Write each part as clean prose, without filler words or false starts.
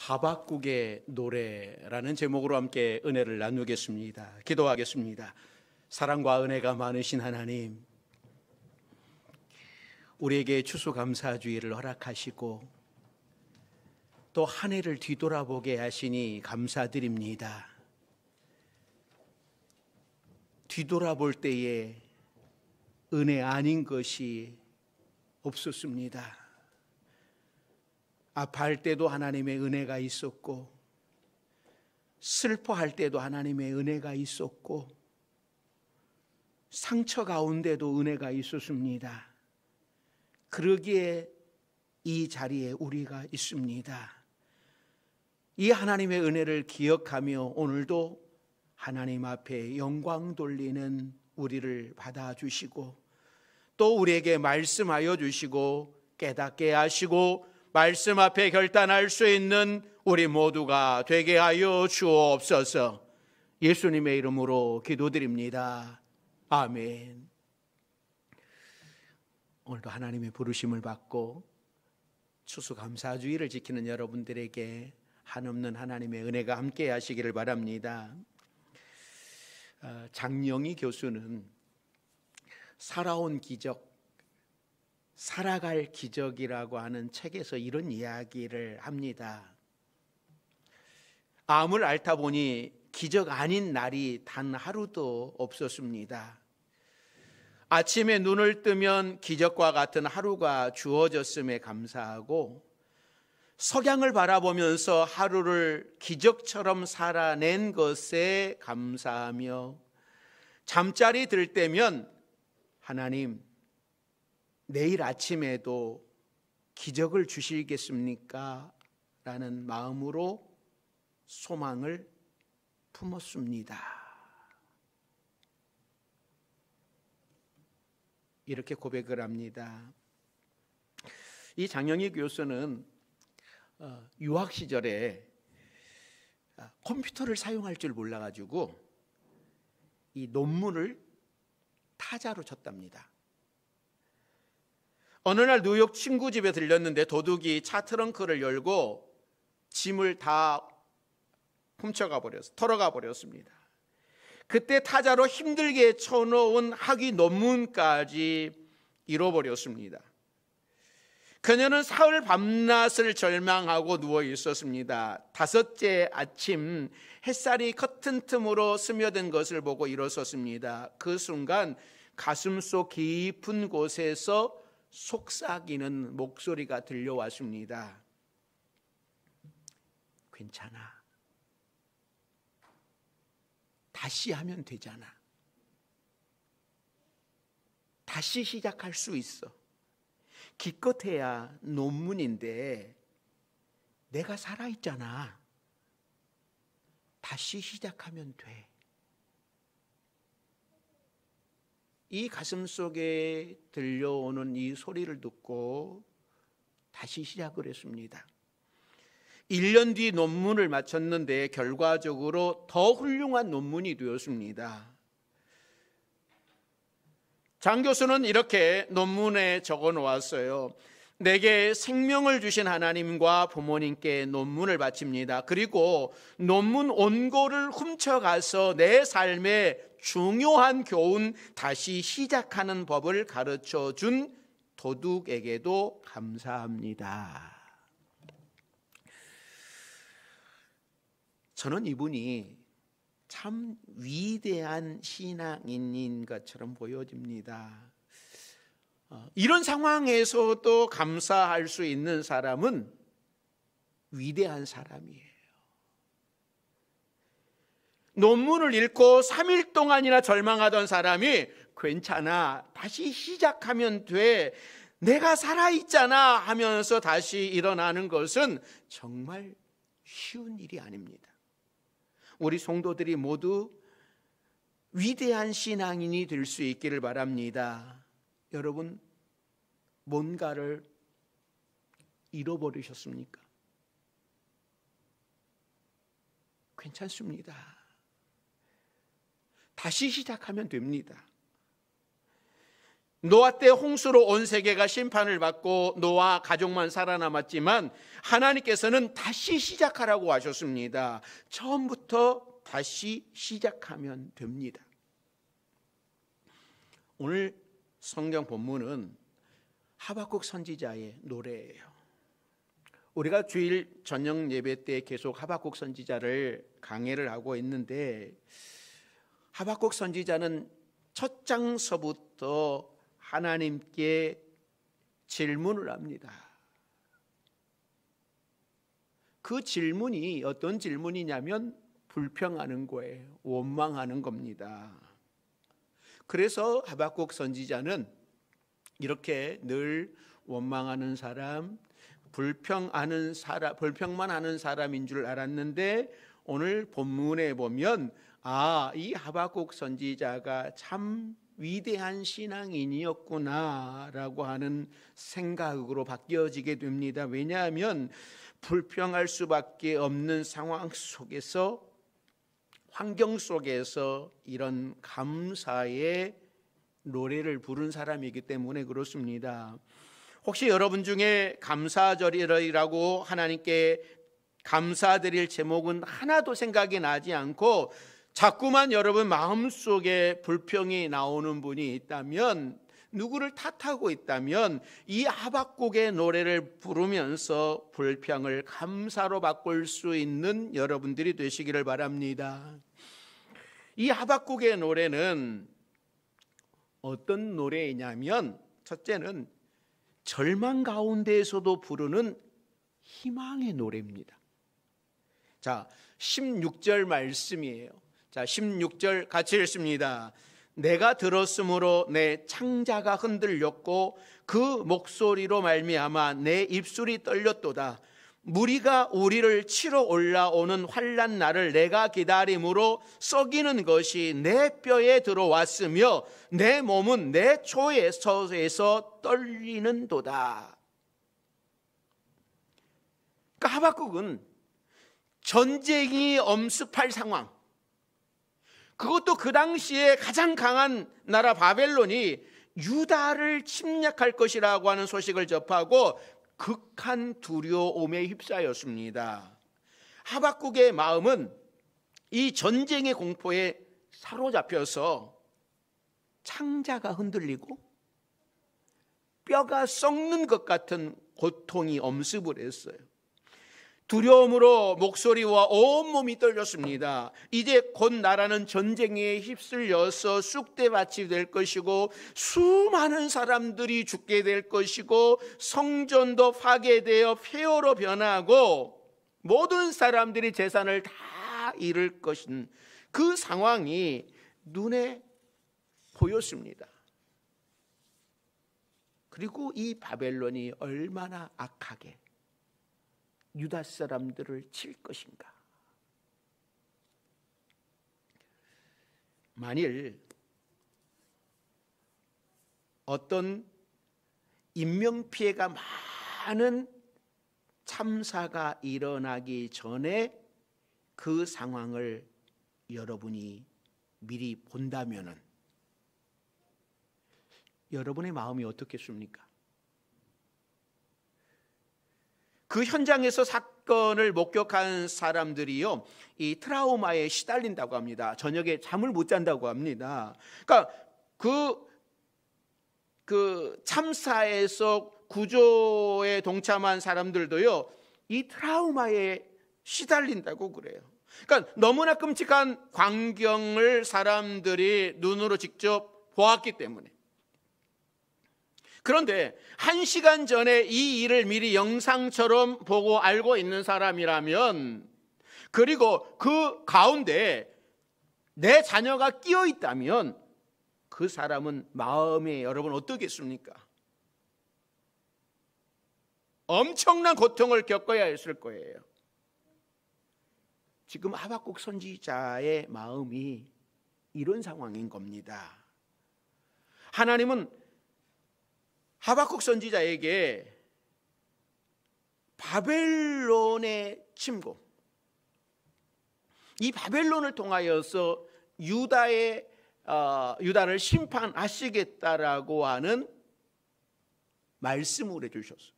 하박국의 노래라는 제목으로 함께 은혜를 나누겠습니다. 기도하겠습니다. 사랑과 은혜가 많으신 하나님, 우리에게 추수감사주의를 허락하시고 또 한 해를 뒤돌아보게 하시니 감사드립니다. 뒤돌아볼 때에 은혜 아닌 것이 없었습니다. 아파할 때도 하나님의 은혜가 있었고, 슬퍼할 때도 하나님의 은혜가 있었고, 상처 가운데도 은혜가 있었습니다. 그러기에 이 자리에 우리가 있습니다. 이 하나님의 은혜를 기억하며 오늘도 하나님 앞에 영광 돌리는 우리를 받아주시고 또 우리에게 말씀하여 주시고 깨닫게 하시고 말씀 앞에 결단할 수 있는 우리 모두가 되게 하여 주옵소서. 예수님의 이름으로 기도드립니다. 아멘. 오늘도 하나님의 부르심을 받고 추수감사주의를 지키는 여러분들에게 한없는 하나님의 은혜가 함께 하시기를 바랍니다. 장영희 교수는 살아온 기적, 살아갈 기적이라고 하는 책에서 이런 이야기를 합니다. 암을 앓다 보니 기적 아닌 날이 단 하루도 없었습니다. 아침에 눈을 뜨면 기적과 같은 하루가 주어졌음에 감사하고 석양을 바라보면서 하루를 기적처럼 살아낸 것에 감사하며 잠자리 들 때면 하나님, 내일 아침에도 기적을 주시겠습니까? 라는 마음으로 소망을 품었습니다. 이렇게 고백을 합니다. 이 장영희 교수는 유학 시절에 컴퓨터를 사용할 줄 몰라가지고 이 논문을 타자로 쳤답니다. 어느 날 뉴욕 친구 집에 들렸는데 도둑이 차 트렁크를 열고 짐을 다 털어가 버렸습니다. 그때 타자로 힘들게 쳐놓은 학위 논문까지 잃어버렸습니다. 그녀는 사흘 밤낮을 절망하고 누워 있었습니다. 다섯째 아침 햇살이 커튼 틈으로 스며든 것을 보고 일어섰습니다. 그 순간 가슴속 깊은 곳에서 속삭이는 목소리가 들려왔습니다. 괜찮아. 다시 하면 되잖아. 다시 시작할 수 있어. 기껏해야 논문인데 내가 살아있잖아. 다시 시작하면 돼. 이 가슴 속에 들려오는 이 소리를 듣고 다시 시작을 했습니다. 1년 뒤 논문을 마쳤는데 결과적으로 더 훌륭한 논문이 되었습니다. 장 교수는 이렇게 논문에 적어 놓았어요. 내게 생명을 주신 하나님과 부모님께 논문을 바칩니다. 그리고 논문 원고를 훔쳐가서 내 삶의 중요한 교훈 다시 시작하는 법을 가르쳐 준 도둑에게도 감사합니다. 저는 이분이 참 위대한 신앙인인 것처럼 보여집니다. 이런 상황에서도 감사할 수 있는 사람은 위대한 사람이에요. 논문을 읽고 3일 동안이나 절망하던 사람이 괜찮아, 다시 시작하면 돼, 내가 살아있잖아 하면서 다시 일어나는 것은 정말 쉬운 일이 아닙니다. 우리 성도들이 모두 위대한 신앙인이 될 수 있기를 바랍니다. 여러분, 뭔가를 잃어버리셨습니까? 괜찮습니다. 다시 시작하면 됩니다. 노아 때 홍수로 온 세계가 심판을 받고 노아 가족만 살아남았지만 하나님께서는 다시 시작하라고 하셨습니다. 처음부터 다시 시작하면 됩니다. 오늘 성경 본문은 하박국 선지자의 노래예요. 우리가 주일 저녁 예배 때 계속 하박국 선지자를 강해를 하고 있는데, 하박국 선지자는 첫 장서부터 하나님께 질문을 합니다. 그 질문이 어떤 질문이냐면 불평하는 거예요. 원망하는 겁니다. 그래서 하박국 선지자는 이렇게 늘 원망하는 사람, 불평만 하는 사람인 줄 알았는데, 오늘 본문에 보면 이 하박국 선지자가 참 위대한 신앙인이었구나라고 하는 생각으로 바뀌어지게 됩니다. 왜냐하면 불평할 수밖에 없는 상황 속에서, 환경 속에서 이런 감사의 노래를 부른 사람이기 때문에 그렇습니다. 혹시 여러분 중에 감사절이라고 하나님께 감사드릴 제목은 하나도 생각이 나지 않고 자꾸만 여러분 마음속에 불평이 나오는 분이 있다면, 누구를 탓하고 있다면 이 하박국의 노래를 부르면서 불평을 감사로 바꿀 수 있는 여러분들이 되시기를 바랍니다. 이 하박국의 노래는 어떤 노래이냐면, 첫째는 절망 가운데에서도 부르는 희망의 노래입니다. 자, 16절 말씀이에요. 자, 16절 같이 읽습니다. 내가 들었으므로 내 창자가 흔들렸고 그 목소리로 말미암아 내 입술이 떨렸도다. 무리가 우리를 치러 올라오는 환난 날을 내가 기다림으로 썩이는 것이 내 뼈에 들어왔으며 내 몸은 내 초에서 떨리는도다. 그러니까 하박국은 전쟁이 엄습할 상황, 그것도 그 당시에 가장 강한 나라 바벨론이 유다를 침략할 것이라고 하는 소식을 접하고 극한 두려움에 휩싸였습니다. 하박국의 마음은 이 전쟁의 공포에 사로잡혀서 창자가 흔들리고 뼈가 썩는 것 같은 고통이 엄습을 했어요. 두려움으로 목소리와 온몸이 떨렸습니다. 이제 곧 나라는 전쟁에 휩쓸려서 쑥대밭이 될 것이고 수많은 사람들이 죽게 될 것이고 성전도 파괴되어 폐허로 변하고 모든 사람들이 재산을 다 잃을 것인 그 상황이 눈에 보였습니다. 그리고 이 바벨론이 얼마나 악하게 유다 사람들을 칠 것인가. 만일 어떤 인명피해가 많은 참사가 일어나기 전에 그 상황을 여러분이 미리 본다면은 여러분의 마음이 어떻겠습니까? 그 현장에서 사건을 목격한 사람들이요, 이 트라우마에 시달린다고 합니다. 저녁에 잠을 못 잔다고 합니다. 그러니까 그 참사에서 구조에 동참한 사람들도요, 이 트라우마에 시달린다고 그래요. 그러니까 너무나 끔찍한 광경을 사람들이 눈으로 직접 보았기 때문에. 그런데 1시간 전에 이 일을 미리 영상처럼 보고 알고 있는 사람이라면, 그리고 그 가운데 내 자녀가 끼어 있다면 그 사람은 마음에 여러분 어떻겠습니까? 엄청난 고통을 겪어야 했을 거예요. 지금 하박국 선지자의 마음이 이런 상황인 겁니다. 하나님은 하박국 선지자에게 바벨론의 침공, 이 바벨론을 통하여서 유다의 유다를 심판하시겠다라고 하는 말씀을 해주셨어요.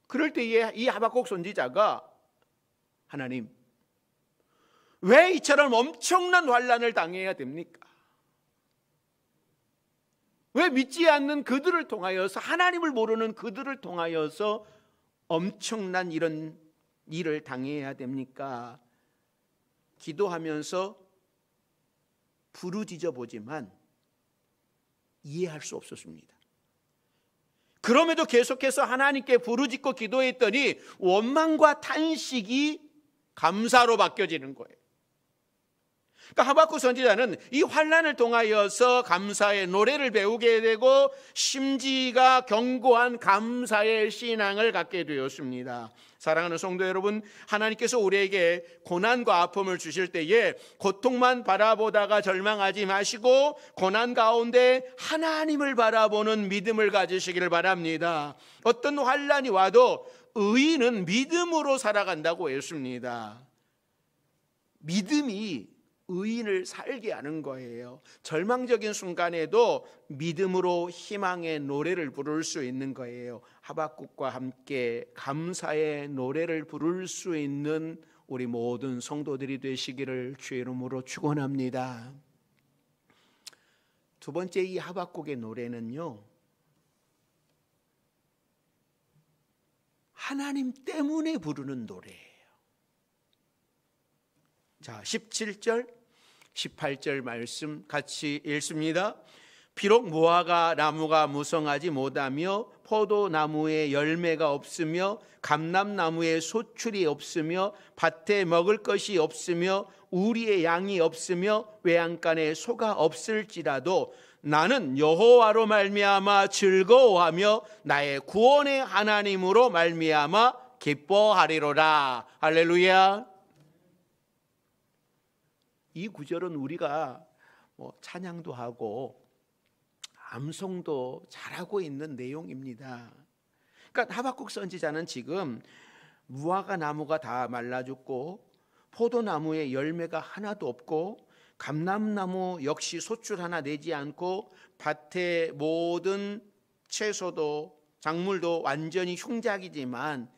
그럴 때에 이 하박국 선지자가 하나님, 왜 이처럼 엄청난 환난을 당해야 됩니까? 왜 믿지 않는 그들을 통하여서, 하나님을 모르는 그들을 통하여서 엄청난 이런 일을 당해야 됩니까? 기도하면서 부르짖어 보지만 이해할 수 없었습니다. 그럼에도 계속해서 하나님께 부르짖고 기도했더니 원망과 탄식이 감사로 바뀌어지는 거예요. 그러니까 하박국 선지자는 이 환난을 통하여서 감사의 노래를 배우게 되고 심지가 견고한 감사의 신앙을 갖게 되었습니다. 사랑하는 성도 여러분, 하나님께서 우리에게 고난과 아픔을 주실 때에 고통만 바라보다가 절망하지 마시고 고난 가운데 하나님을 바라보는 믿음을 가지시기를 바랍니다. 어떤 환난이 와도 의인은 믿음으로 살아간다고 했습니다. 믿음이 의인을 살게 하는 거예요. 절망적인 순간에도 믿음으로 희망의 노래를 부를 수 있는 거예요. 하박국과 함께 감사의 노래를 부를 수 있는 우리 모든 성도들이 되시기를 주의 이름으로 축원합니다. 두 번째, 이 하박국의 노래는요, 하나님 때문에 부르는 노래예요. 자, 17절, 18절 말씀 같이 읽습니다. 비록 무화과 나무가 무성하지 못하며 포도나무에 열매가 없으며 감람나무에 소출이 없으며 밭에 먹을 것이 없으며 우리의 양이 없으며 외양간에 소가 없을지라도 나는 여호와로 말미암아 즐거워하며 나의 구원의 하나님으로 말미암아 기뻐하리로라. 할렐루야. 이 구절은 우리가 찬양도 하고 암송도 잘하고 있는 내용입니다. 그러니까 하박국 선지자는 지금 무화과 나무가 다 말라 죽고 포도나무에 열매가 하나도 없고 감람나무 역시 소출 하나 내지 않고 밭의 모든 채소도 작물도 완전히 흉작이지만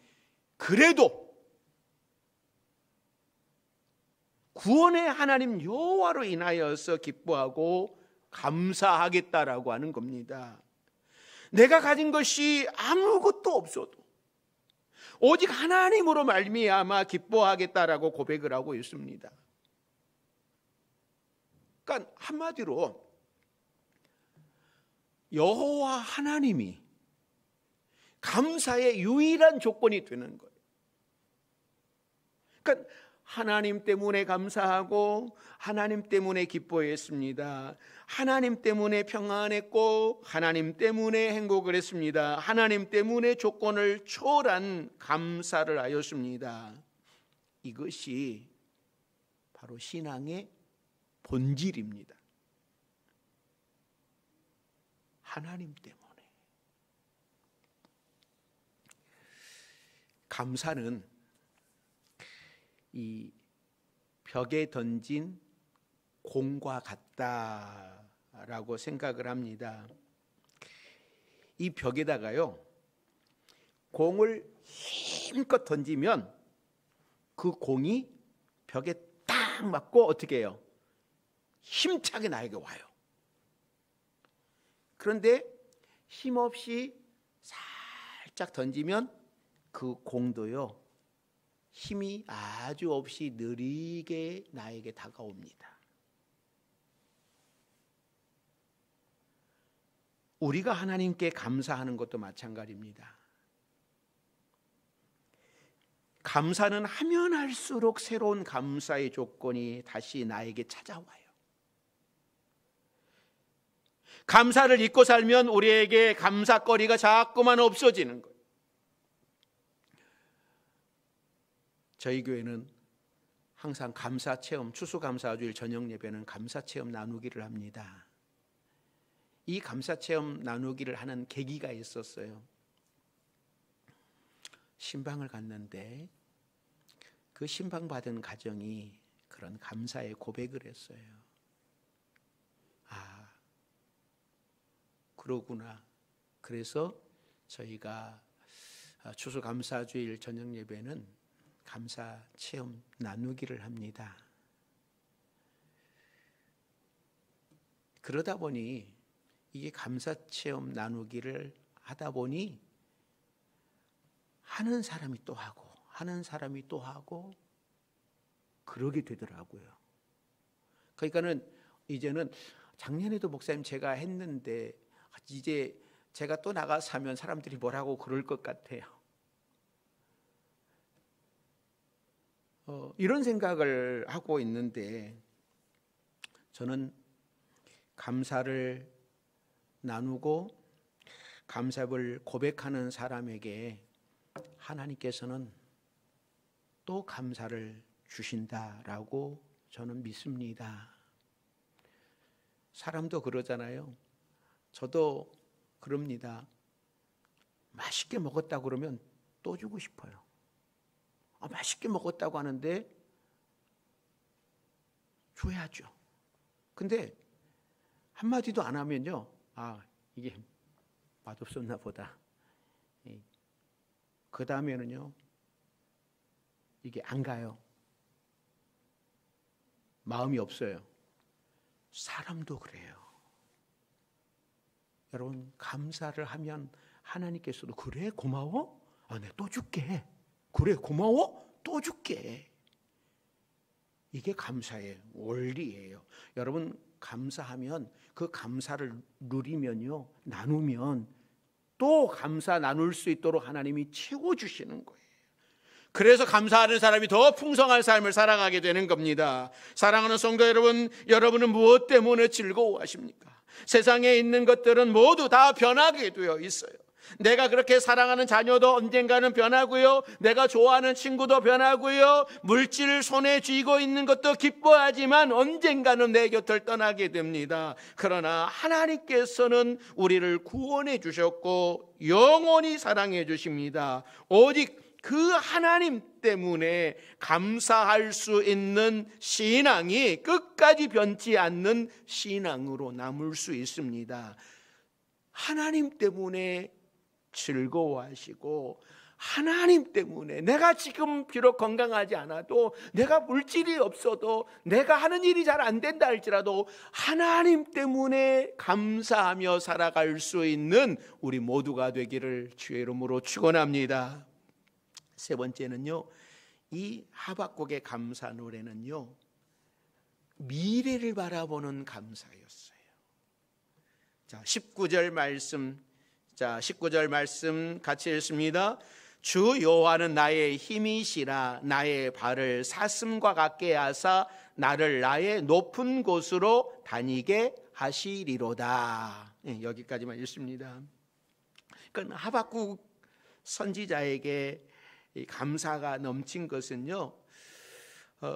그래도 구원의 하나님 여호와로 인하여서 기뻐하고 감사하겠다라고 하는 겁니다. 내가 가진 것이 아무것도 없어도 오직 하나님으로 말미암아 기뻐하겠다라고 고백을 하고 있습니다. 그러니까 한마디로 여호와 하나님이 감사의 유일한 조건이 되는 거예요. 그러니까 하나님 때문에 감사하고 하나님 때문에 기뻐했습니다. 하나님 때문에 평안했고 하나님 때문에 행복을 했습니다. 하나님 때문에 조건을 초월한 감사를 하였습니다. 이것이 바로 신앙의 본질입니다. 하나님 때문에. 감사는 이 벽에 던진 공과 같다라고 생각을 합니다. 이 벽에다가요, 공을 힘껏 던지면 그 공이 벽에 딱 맞고 어떻게 해요? 힘차게 나에게 와요. 그런데 힘없이 살짝 던지면 그 공도요, 힘이 아주 없이 느리게 나에게 다가옵니다. 우리가 하나님께 감사하는 것도 마찬가지입니다. 감사는 하면 할수록 새로운 감사의 조건이 다시 나에게 찾아와요. 감사를 잊고 살면 우리에게 감사거리가 자꾸만 없어지는 거예요. 저희 교회는 항상 감사체험, 추수감사주일 저녁 예배는 감사체험 나누기를 합니다. 이 감사체험 나누기를 하는 계기가 있었어요. 신방을 갔는데 그 신방받은 가정이 그런 감사의 고백을 했어요. 그러구나. 그래서 저희가 추수감사주일 저녁 예배는 감사 체험 나누기를 합니다. 그러다 보니 이게 감사 체험 나누기를 하다 보니 하는 사람이 또 하고 하는 사람이 또 하고 그러게 되더라고요. 그러니까는 이제는 작년에도 목사님 제가 했는데 이제 제가 또 나가서 하면 사람들이 뭐라고 그럴 것 같아요. 이런 생각을 하고 있는데 저는 감사를 나누고 감사를 고백하는 사람에게 하나님께서는 또 감사를 주신다라고 저는 믿습니다. 사람도 그러잖아요. 저도 그럽니다. 맛있게 먹었다고 그러면 또 주고 싶어요. 맛있게 먹었다고 하는데 줘야죠. 근데 한마디도 안 하면요, 이게 맛없었나 보다. 그 다음에는요, 이게 안 가요. 마음이 없어요. 사람도 그래요. 여러분, 감사를 하면 하나님께서도 그래 고마워? 내가 또 줄게. 그래 고마워? 또 줄게. 이게 감사의 원리예요. 여러분, 감사하면 그 감사를 누리면요, 나누면 또 감사 나눌 수 있도록 하나님이 채워주시는 거예요. 그래서 감사하는 사람이 더 풍성한 삶을 살아가게 되는 겁니다. 사랑하는 성도 여러분, 여러분은 무엇 때문에 즐거워하십니까? 세상에 있는 것들은 모두 다 변하게 되어 있어요. 내가 그렇게 사랑하는 자녀도 언젠가는 변하고요, 내가 좋아하는 친구도 변하고요, 물질 손에 쥐고 있는 것도 기뻐하지만 언젠가는 내 곁을 떠나게 됩니다. 그러나 하나님께서는 우리를 구원해 주셨고 영원히 사랑해 주십니다. 오직 그 하나님 때문에 감사할 수 있는 신앙이 끝까지 변치 않는 신앙으로 남을 수 있습니다. 하나님 때문에 즐거워하시고, 하나님 때문에 내가 지금 비록 건강하지 않아도, 내가 물질이 없어도, 내가 하는 일이 잘 안 된다 할지라도 하나님 때문에 감사하며 살아갈 수 있는 우리 모두가 되기를 주의 이름으로 축원합니다. 세 번째는요, 이 하박국의 감사 노래는요, 미래를 바라보는 감사였어요. 자, 19절 말씀 같이 읽습니다. 주 여호와는 나의 힘이시라. 나의 발을 사슴과 같게 하사 나를 나의 높은 곳으로 다니게 하시리로다. 여기까지만 읽습니다. 그러니까 하박국 선지자에게 감사가 넘친 것은요,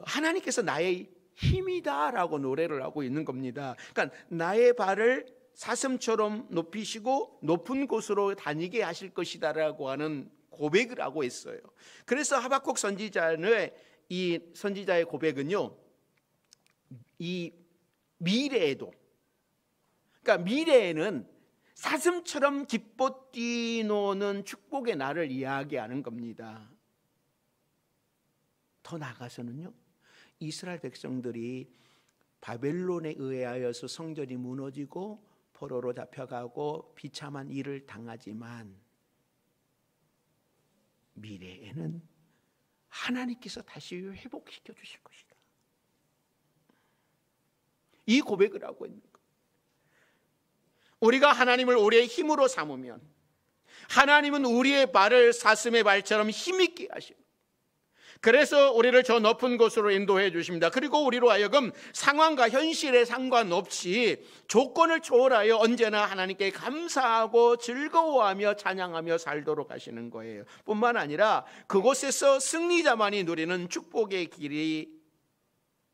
하나님께서 나의 힘이다라고 노래를 하고 있는 겁니다. 그러니까 나의 발을 사슴처럼 높이시고 높은 곳으로 다니게 하실 것이다라고 하는 고백을 하고 있어요. 그래서 하박국 선지자의 이 선지자의 고백은요, 이 미래에도, 그러니까 미래에는 사슴처럼 기뻐 뛰노는 축복의 날을 이야기하는 겁니다. 더 나아가서는요, 이스라엘 백성들이 바벨론에 의하여서 성전이 무너지고 포로로 잡혀가고 비참한 일을 당하지만 미래에는 하나님께서 다시 회복시켜 주실 것이다. 이 고백을 하고 있는 것. 우리가 하나님을 우리의 힘으로 삼으면 하나님은 우리의 발을 사슴의 발처럼 힘있게 하십니다. 그래서 우리를 저 높은 곳으로 인도해 주십니다. 그리고 우리로 하여금 상황과 현실에 상관없이 조건을 초월하여 언제나 하나님께 감사하고 즐거워하며 찬양하며 살도록 하시는 거예요. 뿐만 아니라 그곳에서 승리자만이 누리는 축복의 길이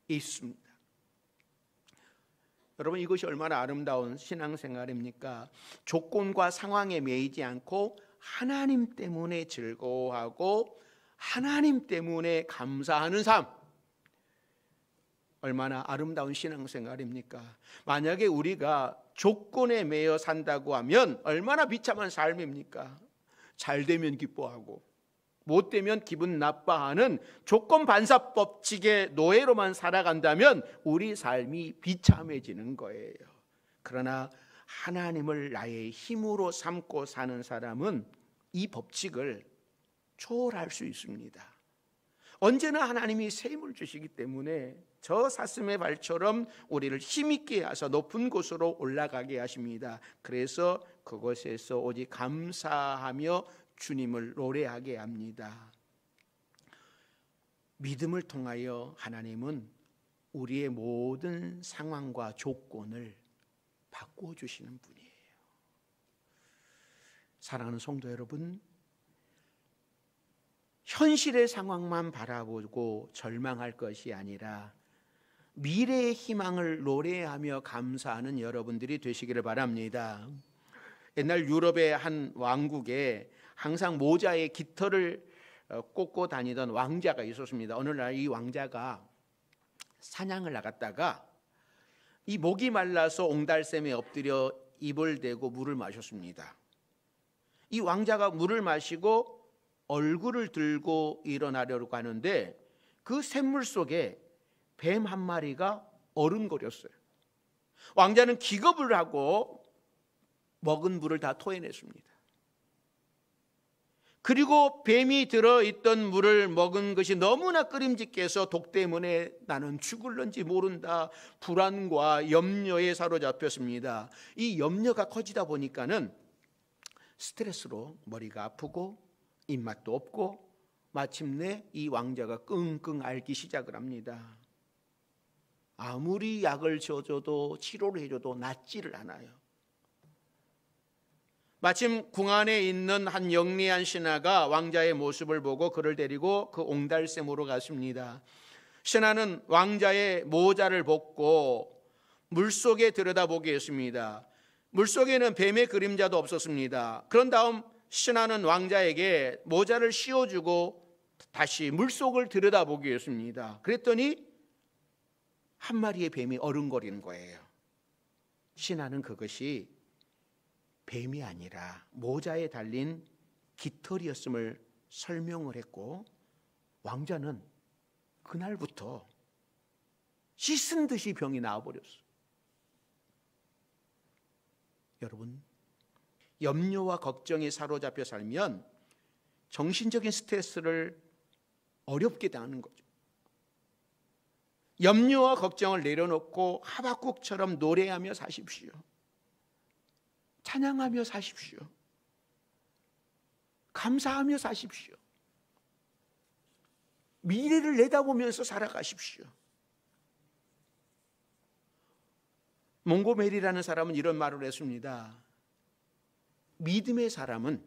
있습니다. 여러분, 이것이 얼마나 아름다운 신앙생활입니까? 조건과 상황에 매이지 않고 하나님 때문에 즐거워하고 하나님 때문에 감사하는 삶. 얼마나 아름다운 신앙생활입니까? 만약에 우리가 조건에 매여 산다고 하면 얼마나 비참한 삶입니까? 잘 되면 기뻐하고 못 되면 기분 나빠하는 조건 반사 법칙의 노예로만 살아간다면 우리 삶이 비참해지는 거예요. 그러나 하나님을 나의 힘으로 삼고 사는 사람은 이 법칙을 초월할 수 있습니다. 언제나 하나님이 새 힘을 주시기 때문에 저 사슴의 발처럼 우리를 힘있게 하셔서 높은 곳으로 올라가게 하십니다. 그래서 그곳에서 오직 감사하며 주님을 노래하게 합니다. 믿음을 통하여 하나님은 우리의 모든 상황과 조건을 바꾸어 주시는 분이에요. 사랑하는 성도 여러분, 현실의 상황만 바라보고 절망할 것이 아니라 미래의 희망을 노래하며 감사하는 여러분들이 되시기를 바랍니다. 옛날 유럽의 한 왕국에 항상 모자에 깃털을 꽂고 다니던 왕자가 있었습니다. 어느 날 이 왕자가 사냥을 나갔다가 이 목이 말라서 옹달샘에 엎드려 입을 대고 물을 마셨습니다. 이 왕자가 물을 마시고 얼굴을 들고 일어나려고 하는데 그 샘물 속에 뱀 한 마리가 어른거렸어요. 왕자는 기겁을 하고 먹은 물을 다 토해냈습니다. 그리고 뱀이 들어있던 물을 먹은 것이 너무나 끄림직게 해서 독 때문에 나는 죽을런지 모른다 불안과 염려에 사로잡혔습니다. 이 염려가 커지다 보니까는 스트레스로 머리가 아프고 입맛도 없고 마침내 이 왕자가 끙끙 앓기 시작을 합니다. 아무리 약을 줘도 치료를 해줘도 낫지를 않아요. 마침 궁 안에 있는 한 영리한 신하가 왕자의 모습을 보고 그를 데리고 그 옹달샘으로 갔습니다. 신하는 왕자의 모자를 벗고 물속에 들여다보게 했습니다. 물속에는 뱀의 그림자도 없었습니다. 그런 다음 신하는 왕자에게 모자를 씌워주고 다시 물속을 들여다보게 했습니다. 그랬더니 한 마리의 뱀이 어른거리는 거예요. 신하는 그것이 뱀이 아니라 모자에 달린 깃털이었음을 설명을 했고 왕자는 그날부터 씻은 듯이 병이 나아버렸어요. 여러분, 염려와 걱정에 사로잡혀 살면 정신적인 스트레스를 어렵게 당하는 거죠. 염려와 걱정을 내려놓고 하박국처럼 노래하며 사십시오. 찬양하며 사십시오. 감사하며 사십시오. 미래를 내다보면서 살아가십시오. 몽고메리라는 사람은 이런 말을 했습니다. 믿음의 사람은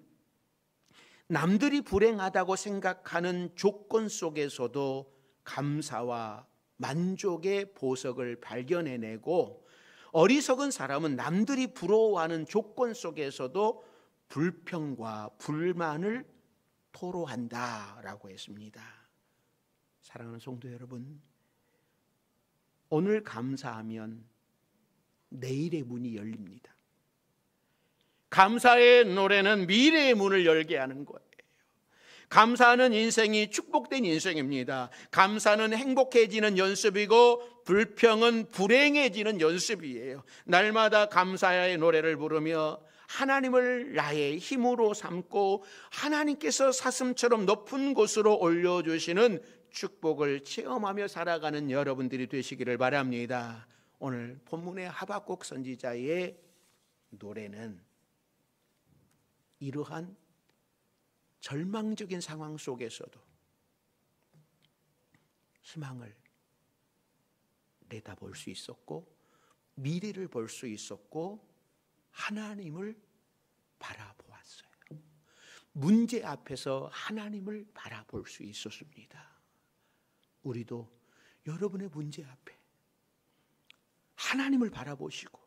남들이 불행하다고 생각하는 조건 속에서도 감사와 만족의 보석을 발견해내고 어리석은 사람은 남들이 부러워하는 조건 속에서도 불평과 불만을 토로한다라고 했습니다. 사랑하는 성도 여러분, 오늘 감사하면 내일의 문이 열립니다. 감사의 노래는 미래의 문을 열게 하는 거예요. 감사하는 인생이 축복된 인생입니다. 감사는 행복해지는 연습이고 불평은 불행해지는 연습이에요. 날마다 감사의 노래를 부르며 하나님을 나의 힘으로 삼고 하나님께서 사슴처럼 높은 곳으로 올려주시는 축복을 체험하며 살아가는 여러분들이 되시기를 바랍니다. 오늘 본문의 하박국 선지자의 노래는 이러한 절망적인 상황 속에서도 희망을 내다볼 수 있었고 미래를 볼 수 있었고 하나님을 바라보았어요. 문제 앞에서 하나님을 바라볼 수 있었습니다. 우리도 여러분의 문제 앞에 하나님을 바라보시고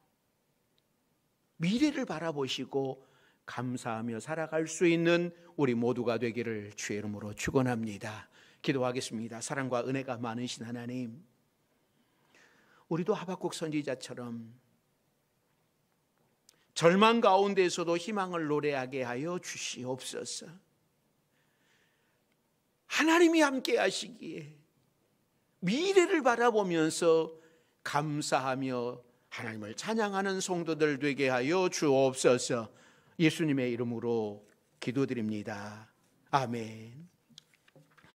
미래를 바라보시고 감사하며 살아갈 수 있는 우리 모두가 되기를 주의 이름으로 축원합니다. 기도하겠습니다. 사랑과 은혜가 많으신 하나님, 우리도 하박국 선지자처럼 절망 가운데서도 희망을 노래하게 하여 주시옵소서. 하나님이 함께 하시기에 미래를 바라보면서 감사하며 하나님을 찬양하는 성도들 되게 하여 주옵소서. 예수님의 이름으로 기도드립니다. 아멘.